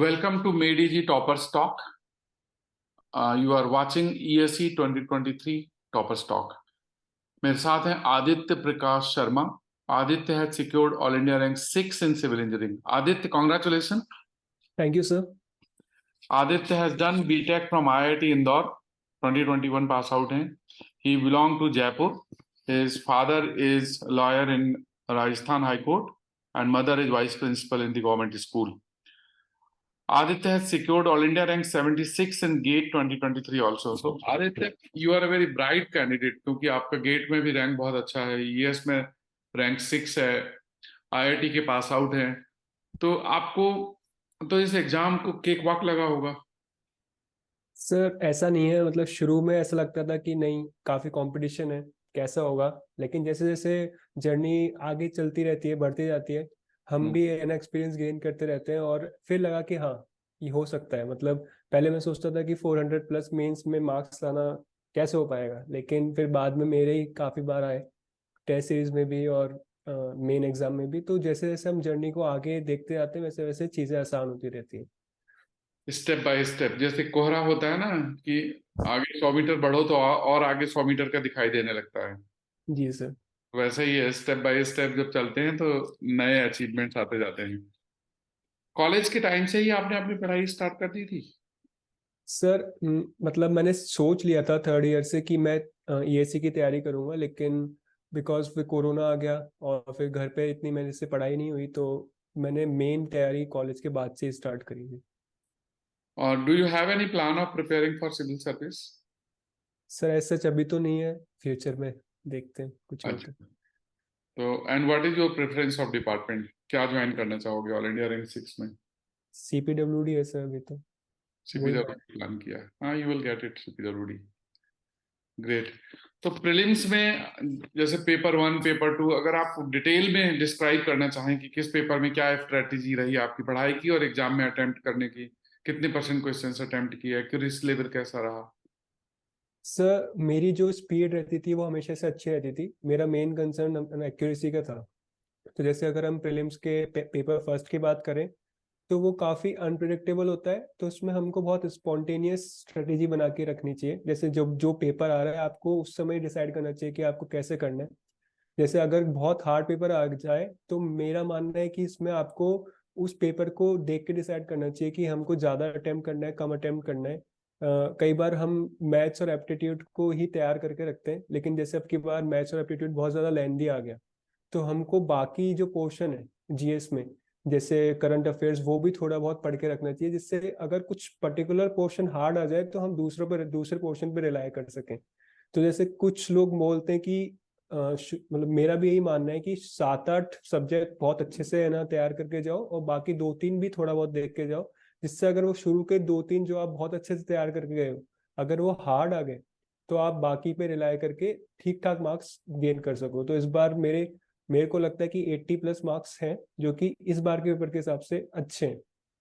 Welcome to MadeEG Toppers Talk. You are watching ESE 2023 Toppers Talk. मेरे साथ हैं Aditya Prakash Sharma. Aditya had secured All India rank 6 in civil engineering. Aditya, congratulations. Thank you, sir. Aditya has done BTech from IIT Indore. 2021 pass out हैं. He belonged to Jaipur. His father is a lawyer in Rajasthan High Court and mother is vice principal in the government school. Aditya has secured All India rank 76 in GATE 2023 also. So Aditya, you are a very bright candidate क्योंकि आपका GATE में भी rank बहुत अच्छा है, ES में rank 6 है, IIT के पास आउट है, तो आपको तो इस एग्जाम को केक वॉक लगा होगा. सर ऐसा नहीं है, मतलब शुरू में ऐसा लगता था कि नहीं, काफी कंपटीशन है, कैसा होगा. लेकिन जैसे जैसे जर्नी आगे चलती रहती है, बढ़ती जाती है, हम भी एन एक्सपीरियंस गेन करते रहते हैं और फिर लगा कि हाँ, ये हो सकता है. मतलब पहले मैं सोचता था कि 400 प्लस मेंस में मार्क्स लाना कैसे हो पाएगा, लेकिन फिर बाद में मेरे ही काफी बार आए, टेस्ट सीरीज में भी और मेन एग्जाम में भी. तो जैसे जैसे हम जर्नी को आगे देखते जाते हैं वैसे वैसे चीजें आसान होती रहती है. स्टेप बाय स्टेप, जैसे कोहरा होता है ना कि आगे 100 मीटर बढ़ो तो और आगे 100 मीटर का दिखाई देने लगता है. जी सर. वैसे ही है, स्टेप बाय स्टेप जब चलते हैं तो नए अचीवमेंट्स आते जाते हैं. कॉलेज के टाइम से ही आपने अपनी पढ़ाई स्टार्ट कर दी थी? सर मतलब मैंने सोच लिया था थर्ड ईयर से कि मैं ईएससी की तैयारी करूंगा, लेकिन बिकॉज फिर कोरोना आ गया और फिर घर पे इतनी मेरे से पढ़ाई नहीं हुई, तो मैंने मेन तैयारी कॉलेज के बाद से स्टार्ट करी थी. और do you have any plan of preparing for civil service? Sir ऐसा अभी तो नहीं है, फ्यूचर में देखते हैं कुछ होता है. अच्छा, तो and what is your preference of department? क्या ज्वाइन करना चाहोगे ऑल इंडिया रैंक 6 में? सीपीडब्ल्यूडी है सर अभी तो. वही सीपीडब्ल्यूडी प्लान किया है? हाँ, you will get it CPWD. Great. तो प्रीलिम्स में जैसे पेपर 1 पेपर 2, अगर आप डिटेल में डिस्क्राइब करना चाहें कि किस पेपर में क्या स्ट्रेटेजी रही आपकी पढ़ाई की और एग्जाम में अटेम्प्ट करने की, कितने % क्वेश्चंस अटेम्प्ट किए, एक्यूरेसी लेवल कैसा रहा? सर मेरी जो स्पीड रहती थी वो हमेशा से अच्छी रहती थी. मेरा मेन कंसर्न एक्यूरेसी का था. तो जैसे अगर हम प्रीलिम्स के पेपर फर्स्ट की बात करें तो वो काफी अनप्रिडिक्टेबल होता है, तो उसमें हमको बहुत स्पॉन्टेनियस स्ट्रेटेजी बना के रखनी चाहिए. जैसे जब जो पेपर आ रहा है आपको उस समय डिसाइड करना चाहिए कि आपको कैसे करना है. जैसे अगर बहुत हार्ड पेपर आ जाए तो मेरा मानना है कि इसमें आपको उस पेपर को देख के डिसाइड करना चाहिए कि हमको ज्यादा अटेम्प्ट करना है, कम अटेम्प्ट करना है. कई बार हम मैथ्स और एप्टीट्यूड को ही तैयार करके रखते हैं, लेकिन जैसे अब की बार मैथ्स और एप्टीट्यूड बहुत ज्यादा लेंदी आ गया, तो हमको बाकी जो पोर्शन है जीएस में, जैसे करंट अफेयर्स, वो भी थोड़ा बहुत पढ़ के रखना चाहिए, जिससे अगर कुछ पर्टिकुलर पोर्शन हार्ड आ जाए तो हम दूसरे पोर्शन पर रिलाय कर सकें. तो जैसे कुछ लोग बोलते हैं कि मतलब मेरा भी यही मानना है कि 7-8 सब्जेक्ट बहुत अच्छे से है ना तैयार करके जाओ और बाकी 2-3 भी थोड़ा बहुत देख के जाओ, जिससे अगर वो शुरू के 2-3 जो आप बहुत अच्छे से तैयार करके गए हो, अगर वो हार्ड आ गए तो आप बाकी पे रिलाय करके ठीक ठाक मार्क्स गेन कर सको. तो इस बार मेरे को लगता है कि 80 प्लस मार्क्स हैं, जो कि इस बार के पेपर के हिसाब से अच्छे हैं.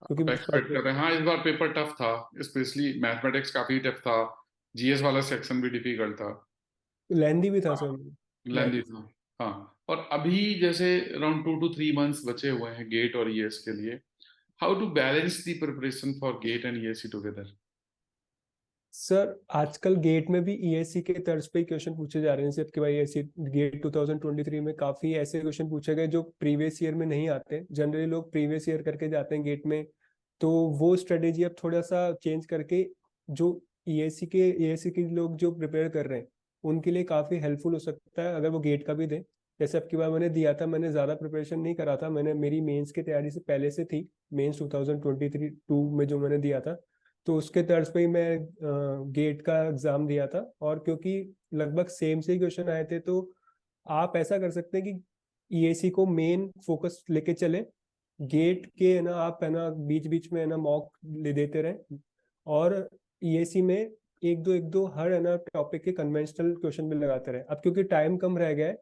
आप एक्सपेक्ट कर रहे हैं? हाँ, इस बार पेपर टफ था, स्पेशली मैथमेटिक्स काफी टफ था, जीएस वाला सेक्शन भी डिफिकल्ट था, लेंदी भी था सर. लेंदी था. हाँ, और अभी जैसे अराउंड 2 to 3 months बचे हुए हैं गेट और ईएस के लिए. How to balance the preparation for GATE and ESE together? Sir आजकल गेट में भी ईएससी के तर्ज पे ही क्वेश्चन पूछे जा रहे हैं. जैसे कि भाई ईएससी गेट 2023 में काफी ऐसे क्वेश्चन पूछे गए जो प्रीवियस ईयर में नहीं आते. जनरली लोग प्रीवियस ईयर करके जाते हैं गेट में, तो वो स्ट्रेटेजी अब थोड़ा सा चेंज करके जो ईएससी के लोग जो प्रिपेयर कर रहे हैं उनके लिए काफी हेल्पफुल हो सकता है अगर वो गेट का भी दें. जैसे अब की बार मैंने दिया था, मैंने ज्यादा प्रिपरेशन नहीं करा था, मैंने मेरी मेंस की तैयारी से पहले से थी. मेंस 2023 में जो मैंने दिया था, तो उसके तर्ज पे ही मैं गेट का एग्जाम दिया था. और क्योंकि लगभग सेम से ही क्वेश्चन आए थे, तो आप ऐसा कर सकते हैं कि ईएसी को मेन फोकस लेके चले, गेट के है ना आप है ना बीच बीच में है ना मॉक ले देते रहें, और ईएसी में एक दो हर है ना टॉपिक के कन्वेंशनल क्वेश्चन भी लगाते रहे. अब क्योंकि टाइम कम रह गया है,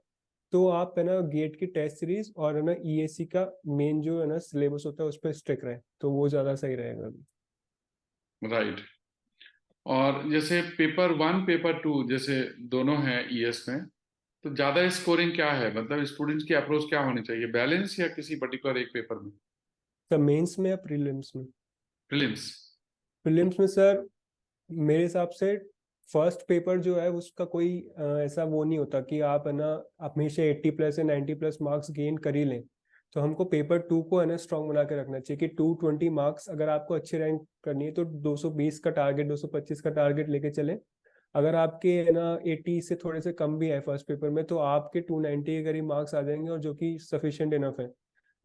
तो आप है ना गेट की टेस्ट सीरीज और है ना ईएसी का मेन जो है ना सिलेबस होता है उस पर स्टिक रहे, तो वो ज्यादा सही रहेगा. राइट. और जैसे पेपर 1 पेपर 2 जैसे दोनों हैं ईएस में, तो ज्यादा स्कोरिंग क्या है, मतलब स्टूडेंट्स की अप्रोच क्या होनी चाहिए, बैलेंस या किसी पर्टिकुलर एक पेपर में? सब मेंस में या प्रीलिम्स में? प्रीलिम्स? प्रीलिम्स में सर मेरे हिसाब से फर्स्ट पेपर जो है उसका कोई ऐसा वो नहीं होता कि आप है ना हमेशा 80+ या 90+ मार्क्स गेन कर ही लें। तो हमको पेपर 2 को है ना स्ट्रांग बना के रखना चाहिए कि 220 मार्क्स अगर आपको अच्छी रैंक करनी है तो 220 का टारगेट 225 का टारगेट लेके चले। अगर आपके है ना 80 से थोड़े से कम भी है फर्स्ट पेपर में तो आपके 290 के करीब मार्क्स आ जाएंगे और जो कि सफिशिएंट इनफ है।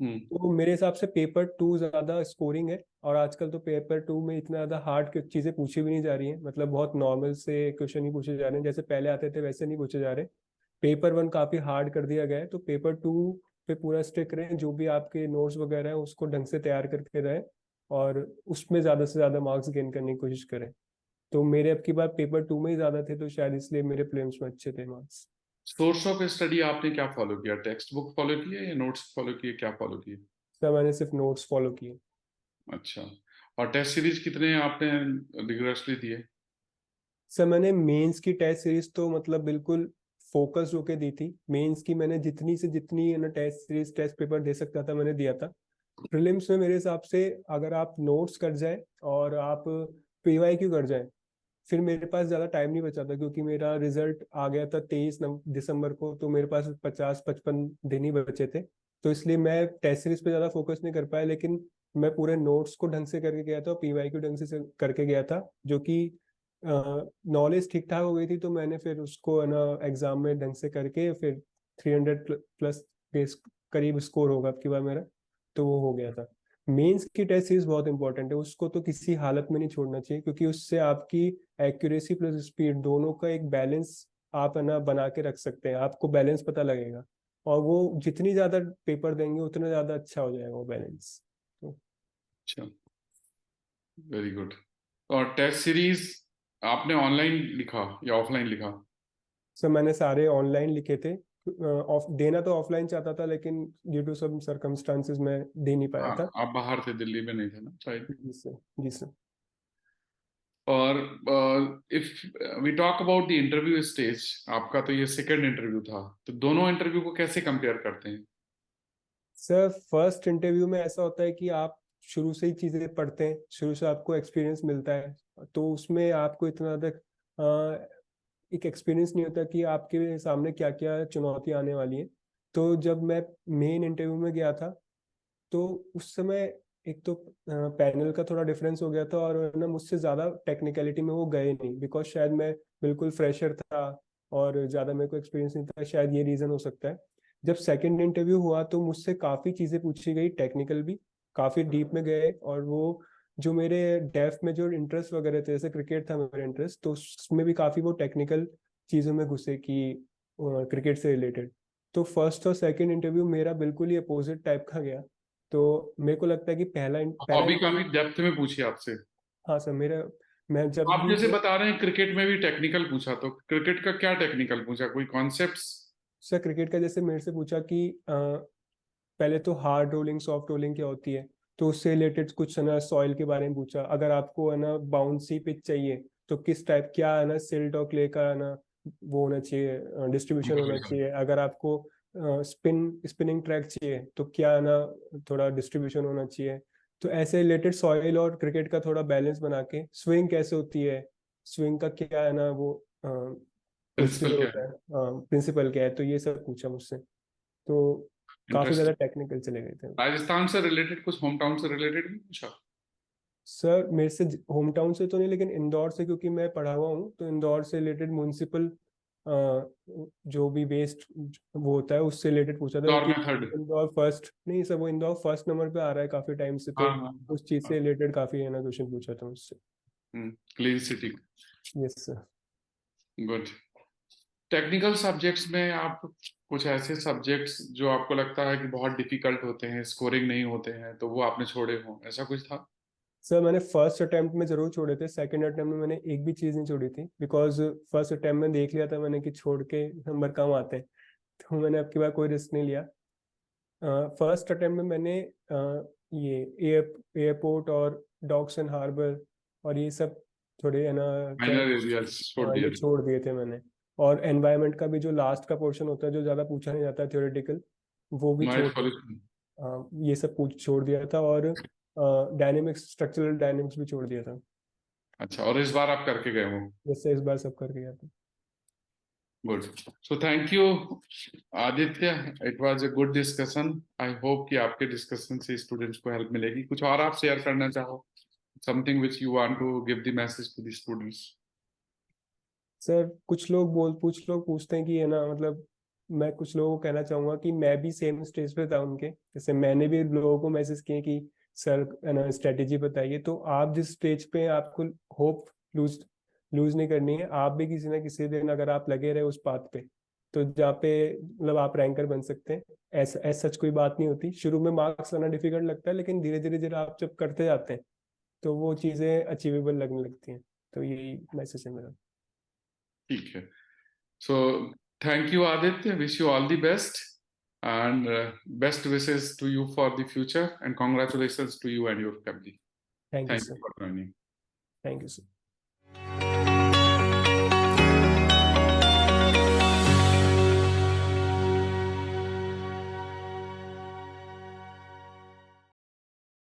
हम्म। तो मेरे हिसाब से पेपर 2 ज्यादा स्कोरिंग है और आजकल तो पेपर 2 में इतना ज्यादा हार्ड चीजें पूछी भी नहीं जा रही हैं, मतलब बहुत नॉर्मल से क्वेश्चन ही पूछे जा रहे हैं, जैसे पहले आते थे वैसे नहीं पूछे जा रहे। पेपर 1 काफी हार्ड कर दिया गया है तो पेपर 2 पे पूरा स्टिक रहें, जो भी आपके नोट्स वगैरह है उसको ढंग से तैयार करके रहें और उसमें ज्यादा से ज्यादा मार्क्स गेन करने की कोशिश करें। तो मेरे अब की बार पेपर 2 में ही ज्यादा थे तो शायद इसलिए मेरे प्रीलिम्स में अच्छे थे मार्क्स। सोर्स ऑफ स्टडी आपने क्या फॉलो किया? टेक्स्ट बुक फॉलो किया या नोट्स फॉलो किए? क्या फॉलो किए? सर मैंने सिर्फ नोट्स फॉलो किए। अच्छा। और टेस्ट सीरीज कितने आपने रिगरसली दिए? सर मैंने मेंस की टेस्ट सीरीज तो मतलब बिल्कुल फोकस होके दी थी। मेंस की मैंने जितनी से जितनी है ना टेस्ट सीरीज टेस्ट पेपर दे सकता था मैंने दिया था। प्रीलिम्स में मेरे हिसाब से अगर आप नोट्स कर जाए और आप पीवाईक्यू कर जाए फिर मेरे पास ज़्यादा टाइम नहीं बचा था क्योंकि मेरा रिजल्ट आ गया था 23 दिसंबर को, तो मेरे पास 50-55 दिन ही बचे थे। तो इसलिए मैं टेस्ट सीरीज पे ज़्यादा फोकस नहीं कर पाया, लेकिन मैं पूरे नोट्स को ढंग से करके गया था और पीवाईक्यू ढंग से करके गया था, जो कि नॉलेज ठीक ठाक हो गई थी। तो मैंने फिर उसको है ना एग्जाम में ढंग से करके फिर 300+ के करीब स्कोर होगा अब की बार मेरा, तो वो हो गया था। मेंस की टेस्ट सीरीज बहुत इंपॉर्टेंट है, उसको तो किसी हालत में नहीं छोड़ना चाहिए क्योंकि उससे आपकी एक्यूरेसी प्लस स्पीड दोनों का एक बैलेंस आप है ना बना के रख सकते हैं, आपको बैलेंस पता लगेगा और वो जितनी ज्यादा पेपर देंगे उतना ज्यादा अच्छा हो जाएगा वो बैलेंस। तो अच्छा, वेरी गुड। और टेस्ट सीरीज आपने ऑनलाइन लिखा या ऑफलाइन लिखा? सर मैंने सारे ऑनलाइन लिखे थे। ऑफ देना तो ऑफलाइन चाहता था लेकिन ड्यू टू सम सर्कमस्टांसेस मैं दे नहीं पाया हाँ, था। आप बाहर थे, दिल्ली में नहीं थे ना, राइट? जी सर। जी सर। और if we talk about the interview stage, आपका तो ये सेकंड इंटरव्यू था, तो दोनों इंटरव्यू को कैसे कंपेयर करते हैं? सर फर्स्ट इंटरव्यू में ऐसा होता है कि आप शुरू से ही चीज़ें पढ़ते हैं, शुरू से आपको एक्सपीरियंस मिलता है, तो उसमें आपको इतना ज़्यादा एक एक्सपीरियंस नहीं होता कि आपके सामने क्या क्या चुनौती आने वाली है। तो जब मैं मेन इंटरव्यू में गया था तो उस समय एक तो पैनल का थोड़ा डिफरेंस हो गया था और ना मुझसे ज़्यादा टेक्निकलिटी में वो गए नहीं, बिकॉज शायद मैं बिल्कुल फ्रेशर था और ज़्यादा मेरे को एक्सपीरियंस नहीं था, शायद ये रीज़न हो सकता है। जब सेकंड इंटरव्यू हुआ तो मुझसे काफ़ी चीज़ें पूछी गई, टेक्निकल भी काफ़ी डीप में गए, और वो जो मेरे डेफ में जो इंटरेस्ट वगैरह थे, जैसे क्रिकेट था मेरा इंटरेस्ट, तो उसमें भी काफ़ी वो टेक्निकल चीज़ों में घुसे कि क्रिकेट से रिलेटेड। तो फर्स्ट और सेकंड इंटरव्यू मेरा बिल्कुल ही अपोजिट टाइप का गया। तो मेरे को लगता है कि पहला पहला हॉबी इंटरव्यू। काफी डेप्थ में पूछी आपसे। हाँ सर, मेरा मैं जब आप भी जैसे बता रहे हैं क्रिकेट में भी टेक्निकल पूछा, तो क्रिकेट का क्या टेक्निकल पूछा? कोई कॉन्सेप्ट्स? सर क्रिकेट का जैसे मेरे से पूछा कि पहले तो हार्ड रोलिंग सॉफ्ट रोलिंग क्या होती है, तो उससे रिलेटेड कुछ है ना सॉइल के बारे में पूछा। अगर आपको है ना बाउंसी पिच चाहिए तो किस टाइप, क्या है ना सिल्ट और क्ले का है ना वो होना चाहिए, डिस्ट्रीब्यूशन होना चाहिए। अगर आपको स्पिनिंग ट्रैक चाहिए तो क्या है ना थोड़ा डिस्ट्रीब्यूशन होना चाहिए। तो ऐसे रिलेटेड सॉइल और क्रिकेट का थोड़ा बैलेंस बना के, स्विंग कैसे होती है, स्विंग का क्या है ना वो प्रिंसिपल प्रोसीजर क्या होता है? है, प्रिंसिपल क्या है, तो ये सब पूछा मुझसे। तो काफी ज्यादा इंटरेस्टिंग। टेक्निकल चले गए थे। राजस्थान से रिलेटेड कुछ, होम टाउन से रिलेटेड भी पूछा? सर मेरे से होम टाउन से तो नहीं, लेकिन इंदौर से, क्योंकि मैं पढ़ा हुआ हूँ तो इंदौर से रिलेटेड म्यूनसिपल जो भी वेस्ट वो होता है उससे रिलेटेड पूछा था, दौर क्योंकि मेथड। इंदौर फर्स्ट नहीं सर, वो इंदौर फर्स्ट नंबर पे आ रहा है काफी टाइम से, तो हाँ हाँ उस चीज हाँ। से रिलेटेड काफी है ना क्वेश्चन पूछा था मुझसे। Clean city. Yes sir. Good. Technical subjects में आप कुछ ऐसे सब्जेक्ट्स जो आपको लगता है कि बहुत डिफिकल्ट होते हैं, स्कोरिंग नहीं होते हैं, तो वो आपने छोड़े हो, ऐसा कुछ था? सर मैंने फर्स्ट अटेम्प्ट में जरूर छोड़े थे, सेकंड अटेम्प्ट में मैंने एक भी चीज नहीं छोड़ी थी, बिकॉज फर्स्ट अटेम्प्ट में देख लिया था मैंने कि छोड़ के नंबर कम आते हैं, तो मैंने अब की बार कोई रिस्क नहीं लिया। फर्स्ट अटेम्प्ट में मैंने ये एयरपोर्ट और डॉक्स एंड हार्बर और ये सब थोड़े है ना माइनर एरियाज छोड़ ये दिए? छोड़ दिए थे मैंने। और एनवायरनमेंट का भी जो लास्ट का पोर्शन होता है जो ज़्यादा पूछा नहीं जाता है, थ्योरेटिकल, वो भी नॉइज छोड़ दिया। पॉल्यूशन। ये सब पूछ छोड़ दिया था। और डायनेमिक्स, स्ट्रक्चरल डायनेमिक्स भी छोड़ दिया था। अच्छा, और इस बार आप करके गए हो? जैसे इस बार सब करके गया था। Good. So thank you Aditya, it was a good discussion. I hope कि आपके डिस्कशन से स्टूडेंट्स को हेल्प मिलेगी। कुछ और आप शेयर करना चाहो, something which you want to give the message to the students? Sir कुछ लोग पूछते हैं कि है ना, मतलब मैं कुछ लोगों को कहना चाहूंगा कि मैं भी सेम स्टेज पे था उनके, जैसे मैंने भी लोगों को मैसेज किए कि सर है ना स्ट्रेटेजी बताइए। तो आप जिस स्टेज पे हैं, आपको होप लूज लूज नहीं करनी है। आप भी किसी ना किसी दिन अगर आप लगे रहे उस पाथ पे, तो जहाँ पे मतलब आप रैंकर बन सकते हैं। ऐसा सच कोई बात नहीं होती। शुरू में मार्क्स लाना डिफिकल्ट लगता है, लेकिन धीरे धीरे धीरे आप जब करते जाते हैं तो वो चीजें अचीवेबल लगने लगती हैं। तो यही मैसेज है मेरा। ठीक है। So thank you Aditya, wish you all the best and best wishes to you for the future, and congratulations to you and your family. Thank you Thank you sir. for joining. Thank you sir.